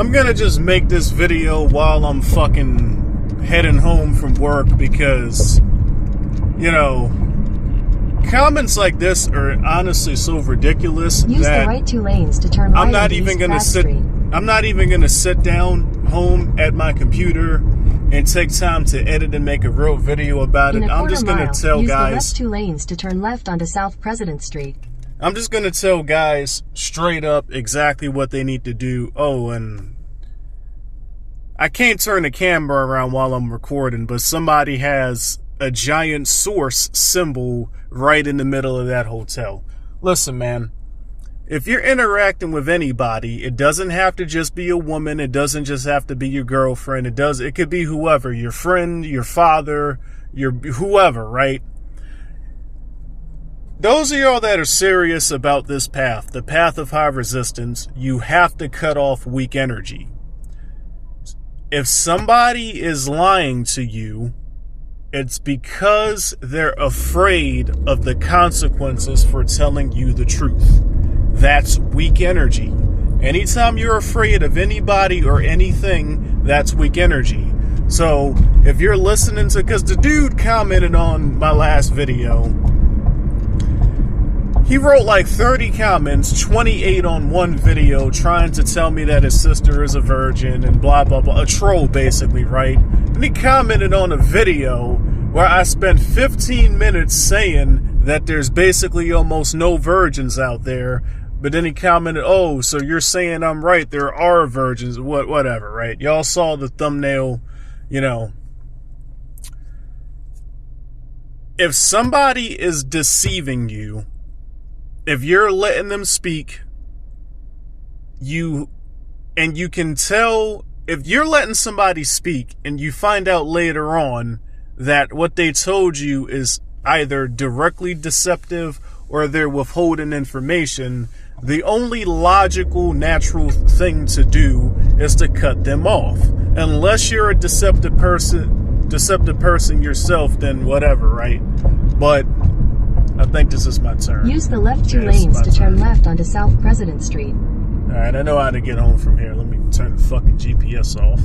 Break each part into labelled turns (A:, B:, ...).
A: I'm gonna just make this video while I'm fucking heading home from work because, you know, comments like this are honestly so ridiculous
B: Use
A: that
B: the right 2 lanes to turn right
A: I'm not
B: onto
A: even
B: East
A: gonna
B: Pratt
A: sit.
B: Street.
A: I'm not even gonna sit down home at my computer and take time to edit and make a real video about it. I'm just gonna tell
B: use
A: guys.
B: the left 2 lanes to turn left onto South President Street.
A: I'm just gonna tell guys straight up exactly what they need to do. Oh, and I can't turn the camera around while I'm recording, but somebody has a giant source symbol right in the middle of that hotel. Listen, man, if you're interacting with anybody, it doesn't have to just be a woman. It doesn't just have to be your girlfriend. It could be whoever, your friend, your father, your whoever, right? Those of y'all that are serious about this path, the path of high resistance, you have to cut off weak energy. If somebody is lying to you, it's because they're afraid of the consequences for telling you the truth. That's weak energy. Anytime you're afraid of anybody or anything, that's weak energy. So if you're listening to, because the dude commented on my last video, he wrote like 30 comments, 28 on one video, trying to tell me that his sister is a virgin and blah, blah, blah. A troll, basically, right? And he commented on a video where I spent 15 minutes saying that there's basically almost no virgins out there. But then he commented, oh, so you're saying I'm right. There are virgins, whatever, right? Y'all saw the thumbnail, you know. If somebody is deceiving you, if you're letting them speak, you can tell, if you're letting somebody speak and you find out later on that what they told you is either directly deceptive or they're withholding information, the only logical, natural thing to do is to cut them off. Unless you're a deceptive person yourself, then whatever, right? But I think this is my turn.
B: Use the left 2 lanes to turn left onto South President Street.
A: Alright, I know how to get home from here. Let me turn the fucking GPS off.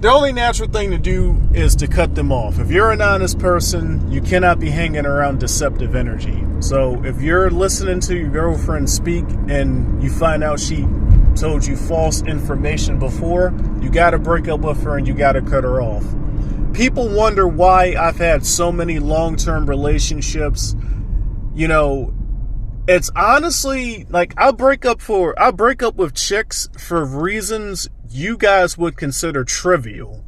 A: The only natural thing to do is to cut them off. If you're an honest person, you cannot be hanging around deceptive energy. So if you're listening to your girlfriend speak and you find out she told you false information before, you got to break up with her and you got to cut her off. People wonder why I've had so many long-term relationships. You know, it's honestly like I'll break up with chicks for reasons you guys would consider trivial.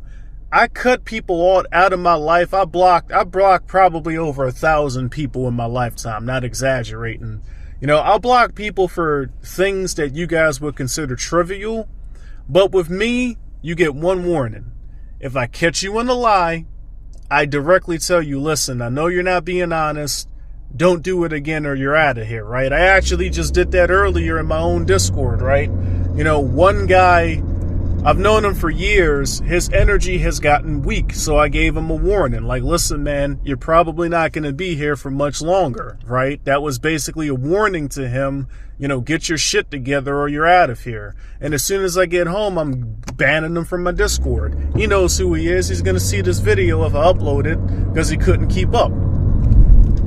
A: I cut people out of my life. I blocked probably over 1,000 people in my lifetime, not exaggerating. You know, I'll block people for things that you guys would consider trivial, but with me, you get one warning. If I catch you in a lie, I directly tell you, listen, I know you're not being honest. Don't do it again or you're out of here, right? I actually just did that earlier in my own Discord, right? You know, one guy, I've known him for years. His energy has gotten weak, so I gave him a warning. Like, listen, man, you're probably not going to be here for much longer, right? That was basically a warning to him. You know, get your shit together or you're out of here. And as soon as I get home, I'm banning him from my Discord. He knows who he is. He's going to see this video if I upload it because he couldn't keep up.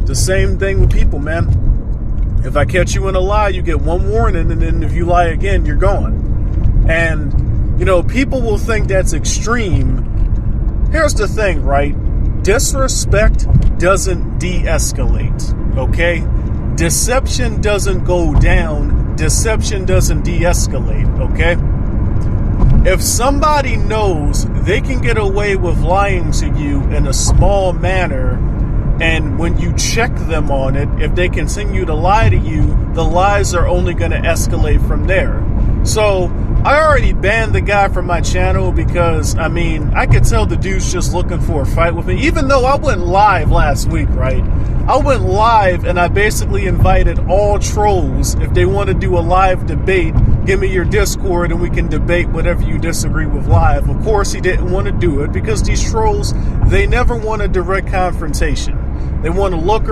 A: The same thing with people, man. If I catch you in a lie, you get one warning, and then if you lie again, you're gone. And, you know, people will think that's extreme. Here's the thing, right? Disrespect doesn't de-escalate, okay? Deception doesn't go down. Deception doesn't de-escalate, okay? If somebody knows they can get away with lying to you in a small manner, and when you check them on it, if they continue to lie to you, the lies are only going to escalate from there. So I already banned the guy from my channel because, I mean, I could tell the dude's just looking for a fight with me. Even though I went live last week, right? I went live and I basically invited all trolls. If they want to do a live debate, give me your Discord and we can debate whatever you disagree with live. Of course, he didn't want to do it because these trolls, they never want a direct confrontation. They want to lurk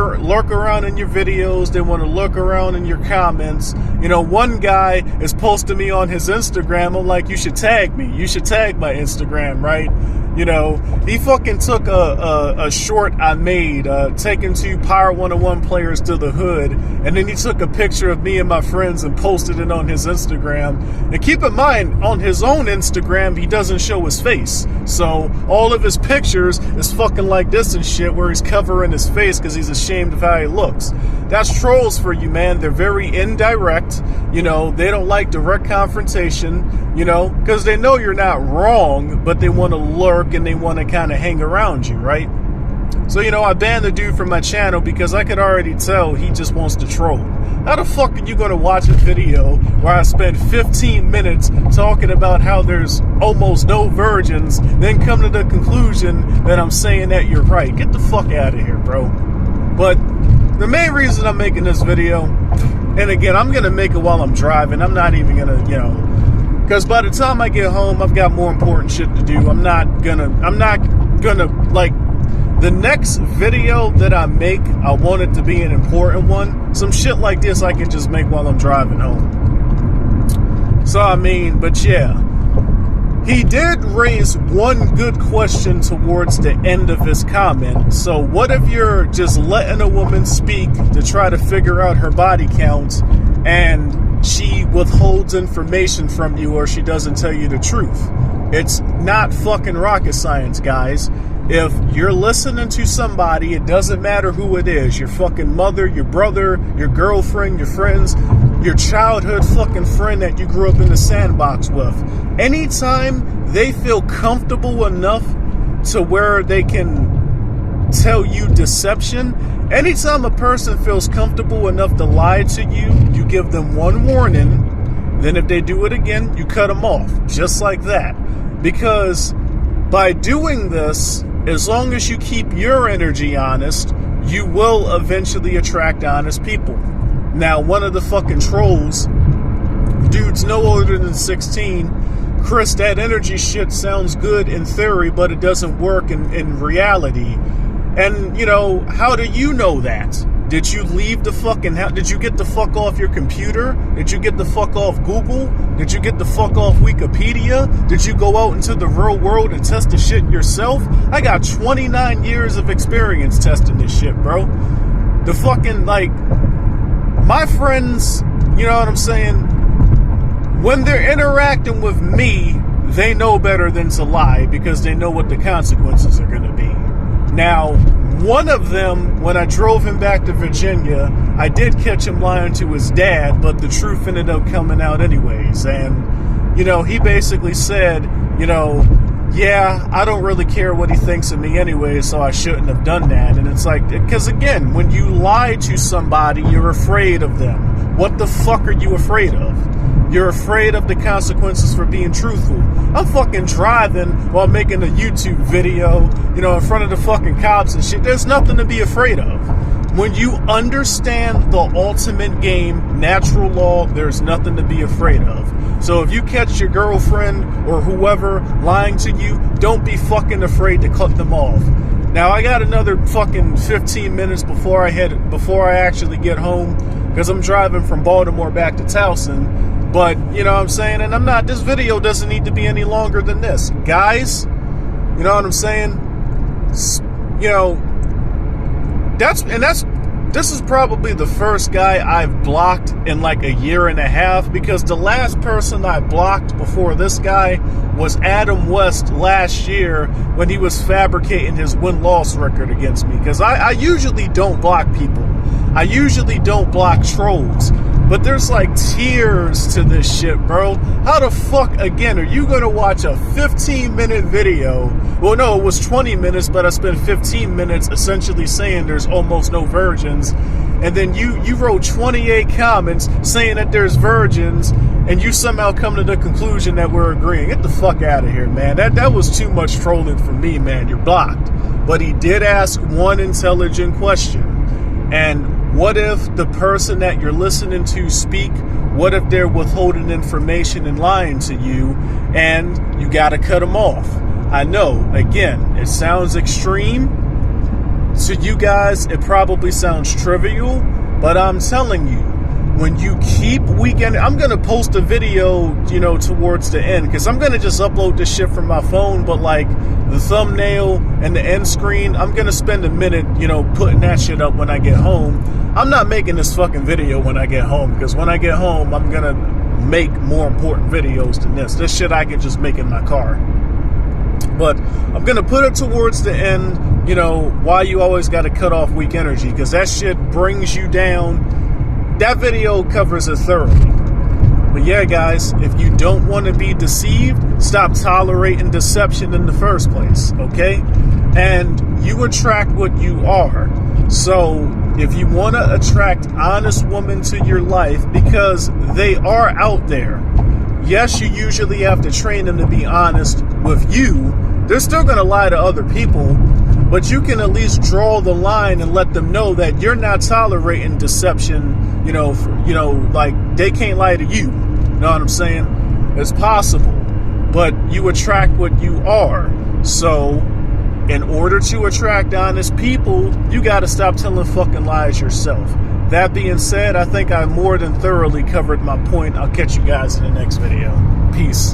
A: around in your videos. They want to lurk around in your comments. You know, one guy is posting me on his Instagram. I'm like, you should tag me. You should tag my Instagram, right? You know, he fucking took a short I made, taking 2 Power 101 players to the hood, and then he took a picture of me and my friends and posted it on his Instagram. And keep in mind, on his own Instagram, he doesn't show his face. So all of his pictures is fucking like this and shit, where he's covering his face because he's ashamed of how he looks. That's trolls for you, man. They're very indirect. You know, they don't like direct confrontation, you know, because they know you're not wrong, but they want to lurk and they want to kind of hang around you, right? So, you know, I banned the dude from my channel because I could already tell he just wants to troll. How the fuck are you going to watch a video where I spend 15 minutes talking about how there's almost no virgins, then come to the conclusion that I'm saying that you're right? Get the fuck out of here, bro. But the main reason I'm making this video, and again, I'm going to make it while I'm driving. I'm not even going to, you know, because by the time I get home, I've got more important shit to do. I'm not gonna, like, the next video that I make, I want it to be an important one. Some shit like this I can just make while I'm driving home. So, I mean, but yeah. He did raise one good question towards the end of his comment. So what if you're just letting a woman speak to try to figure out her body count and she withholds information from you, or she doesn't tell you the truth? It's not fucking rocket science, guys. If you're listening to somebody, it doesn't matter who it is, your fucking mother, your brother, your girlfriend, your friends, your childhood fucking friend that you grew up in the sandbox with. Anytime they feel comfortable enough to where they can tell you deception, anytime a person feels comfortable enough to lie to you, you give them one warning. Then if they do it again, you cut them off. Just like that. Because by doing this, as long as you keep your energy honest, you will eventually attract honest people. Now, one of the fucking trolls, dude's no older than 16. Chris, that energy shit sounds good in theory, but it doesn't work in reality. And, you know, how do you know that? Did you leave the fucking house? Did you get the fuck off your computer? Did you get the fuck off Google? Did you get the fuck off Wikipedia? Did you go out into the real world and test the shit yourself? I got 29 years of experience testing this shit, bro. The fucking, like, my friends, you know what I'm saying? When they're interacting with me, they know better than to lie because they know what the consequences are going to be. Now, one of them, when I drove him back to Virginia, I did catch him lying to his dad, but the truth ended up coming out anyways. And, you know, he basically said, you know, yeah, I don't really care what he thinks of me anyway, so I shouldn't have done that. And it's like, because again, when you lie to somebody, you're afraid of them. What the fuck are you afraid of? You're afraid of the consequences for being truthful. I'm fucking driving while making a YouTube video, you know, in front of the fucking cops and shit. There's nothing to be afraid of. When you understand the ultimate game, natural law, there's nothing to be afraid of. So if you catch your girlfriend or whoever lying to you, don't be fucking afraid to cut them off. Now, I got another fucking 15 minutes before I actually get home, because I'm driving from Baltimore back to Towson. But, you know what I'm saying? And this video doesn't need to be any longer than this. Guys, you know what I'm saying? You know, this is probably the first guy I've blocked in like a year and a half, because the last person I blocked before this guy was Adam West last year when he was fabricating his win-loss record against me. Because I usually don't block people. I usually don't block trolls. But there's like tiers to this shit, bro. How the fuck, again, are you going to watch a 15-minute video? Well, no, it was 20 minutes, but I spent 15 minutes essentially saying there's almost no virgins. And then you wrote 28 comments saying that there's virgins, and you somehow come to the conclusion that we're agreeing. Get the fuck out of here, man. That was too much trolling for me, man. You're blocked. But he did ask one intelligent question. And what if the person that you're listening to speak, what if they're withholding information and lying to you, and you got to cut them off? I know, again, it sounds extreme, To you guys, it probably sounds trivial, but I'm telling you, when you keep weekend, I'm going to post a video, towards the end, because I'm going to just upload this shit from my phone, but like the thumbnail and the end screen, I'm going to spend a minute, putting that shit up when I get home. I'm not making this fucking video when I get home, because when I get home, I'm going to make more important videos than this. This shit I can just make in my car. But I'm going to put it towards the end, why you always got to cut off weak energy, because that shit brings you down. That video covers it thoroughly. But yeah, guys, if you don't want to be deceived, stop tolerating deception in the first place, okay? And you attract what you are. So if you want to attract honest women to your life, because they are out there, yes, you usually have to train them to be honest with you. They're still going to lie to other people, but you can at least draw the line and let them know that you're not tolerating deception, like they can't lie to you. Know what I'm saying? It's possible, but you attract what you are. So in order to attract honest people, you got to stop telling fucking lies yourself. That being said, I think I more than thoroughly covered my point. I'll catch you guys in the next video. Peace.